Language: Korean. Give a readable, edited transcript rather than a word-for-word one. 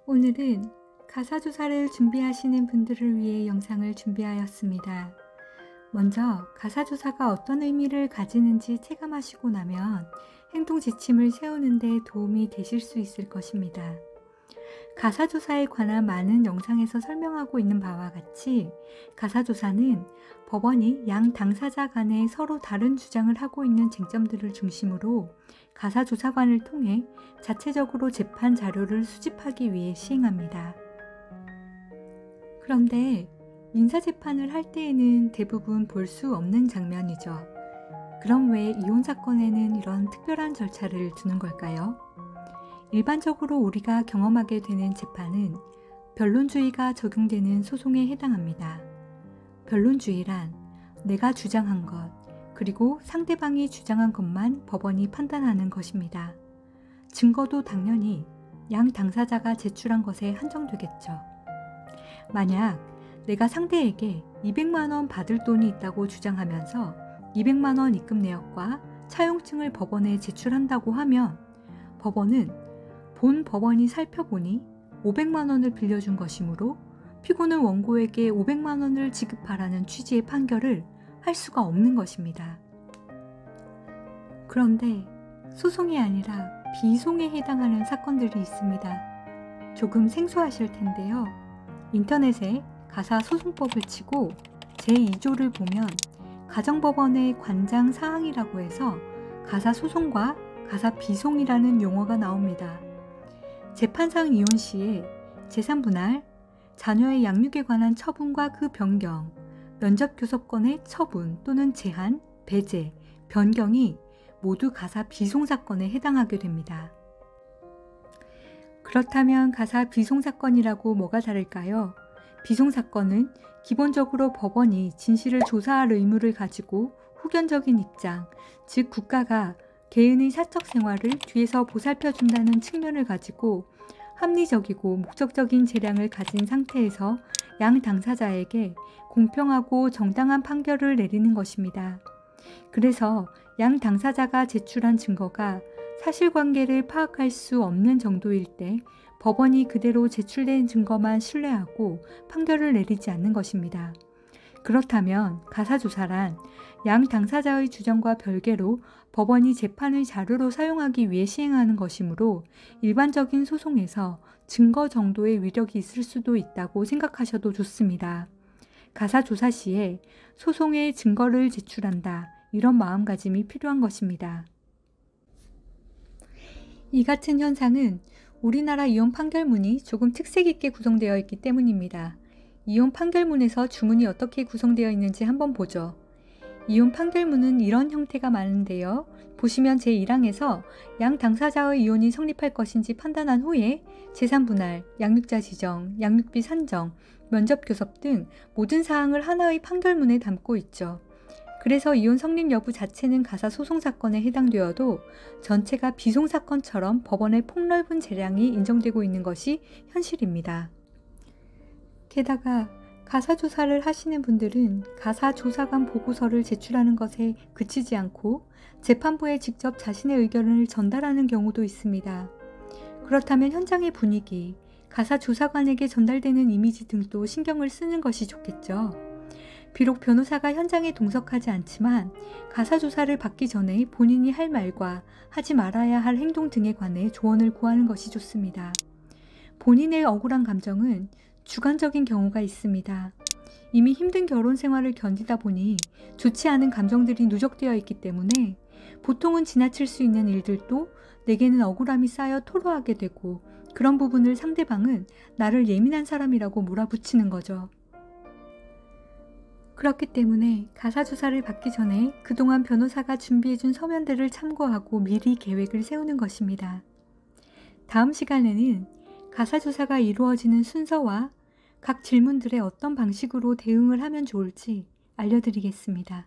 오늘은 가사조사를 준비하시는 분들을 위해 영상을 준비하였습니다. 먼저 가사조사가 어떤 의미를 가지는지 체감하시고 나면 행동 지침을 세우는 데 도움이 되실 수 있을 것입니다. 가사조사에 관한 많은 영상에서 설명하고 있는 바와 같이 가사조사는 법원이 양 당사자 간에 서로 다른 주장을 하고 있는 쟁점들을 중심으로 가사조사관을 통해 자체적으로 재판 자료를 수집하기 위해 시행합니다. 그런데 민사재판을 할 때에는 대부분 볼 수 없는 장면이죠. 그럼 왜 이혼 사건에는 이런 특별한 절차를 두는 걸까요? 일반적으로 우리가 경험하게 되는 재판은 변론주의가 적용되는 소송에 해당합니다. 변론주의란 내가 주장한 것, 그리고 상대방이 주장한 것만 법원이 판단하는 것입니다. 증거도 당연히 양 당사자가 제출한 것에 한정되겠죠. 만약 내가 상대에게 200만 원 받을 돈이 있다고 주장하면서 200만 원 입금 내역과 차용증을 법원에 제출한다고 하면 법원은 본 법원이 살펴보니 500만 원을 빌려준 것이므로 피고는 원고에게 500만 원을 지급하라는 취지의 판결을 할 수가 없는 것입니다. 그런데 소송이 아니라 비송에 해당하는 사건들이 있습니다. 조금 생소하실 텐데요. 인터넷에 가사소송법을 치고 제2조를 보면 가정법원의 관장 사항이라고 해서 가사소송과 가사비송이라는 용어가 나옵니다. 재판상 이혼 시에 재산분할, 자녀의 양육에 관한 처분과 그 변경, 면접교섭권의 처분 또는 제한, 배제, 변경이 모두 가사비송사건에 해당하게 됩니다. 그렇다면 가사비송사건이라고 뭐가 다를까요? 비송사건은 기본적으로 법원이 진실을 조사할 의무를 가지고 후견적인 입장, 즉 국가가 개인의 사적 생활을 뒤에서 보살펴준다는 측면을 가지고 합리적이고 목적적인 재량을 가진 상태에서 양 당사자에게 공평하고 정당한 판결을 내리는 것입니다. 그래서 양 당사자가 제출한 증거가 사실관계를 파악할 수 없는 정도일 때 법원이 그대로 제출된 증거만 신뢰하고 판결을 내리지 않는 것입니다. 그렇다면 가사조사란 양 당사자의 주장과 별개로 법원이 재판의 자료로 사용하기 위해 시행하는 것이므로 일반적인 소송에서 증거 정도의 위력이 있을 수도 있다고 생각하셔도 좋습니다. 가사조사 시에 소송에 증거를 제출한다, 이런 마음가짐이 필요한 것입니다. 이 같은 현상은 우리나라 이혼 판결문이 조금 특색 있게 구성되어 있기 때문입니다. 이혼 판결문에서 주문이 어떻게 구성되어 있는지 한번 보죠. 이혼 판결문은 이런 형태가 많은데요. 보시면 제1항에서 양 당사자의 이혼이 성립할 것인지 판단한 후에 재산분할, 양육자 지정, 양육비 산정, 면접교섭 등 모든 사항을 하나의 판결문에 담고 있죠. 그래서 이혼 성립 여부 자체는 가사소송사건에 해당되어도 전체가 비송사건처럼 법원의 폭넓은 재량이 인정되고 있는 것이 현실입니다. 게다가 가사조사를 하시는 분들은 가사조사관 보고서를 제출하는 것에 그치지 않고 재판부에 직접 자신의 의견을 전달하는 경우도 있습니다. 그렇다면 현장의 분위기, 가사조사관에게 전달되는 이미지 등도 신경을 쓰는 것이 좋겠죠. 비록 변호사가 현장에 동석하지 않지만 가사조사를 받기 전에 본인이 할 말과 하지 말아야 할 행동 등에 관해 조언을 구하는 것이 좋습니다. 본인의 억울한 감정은 주관적인 경우가 있습니다. 이미 힘든 결혼 생활을 견디다 보니 좋지 않은 감정들이 누적되어 있기 때문에 보통은 지나칠 수 있는 일들도 내게는 억울함이 쌓여 토로하게 되고 그런 부분을 상대방은 나를 예민한 사람이라고 몰아붙이는 거죠. 그렇기 때문에 가사조사를 받기 전에 그동안 변호사가 준비해준 서면들을 참고하고 미리 계획을 세우는 것입니다. 다음 시간에는 가사조사가 이루어지는 순서와 각 질문들에 어떤 방식으로 대응을 하면 좋을지 알려드리겠습니다.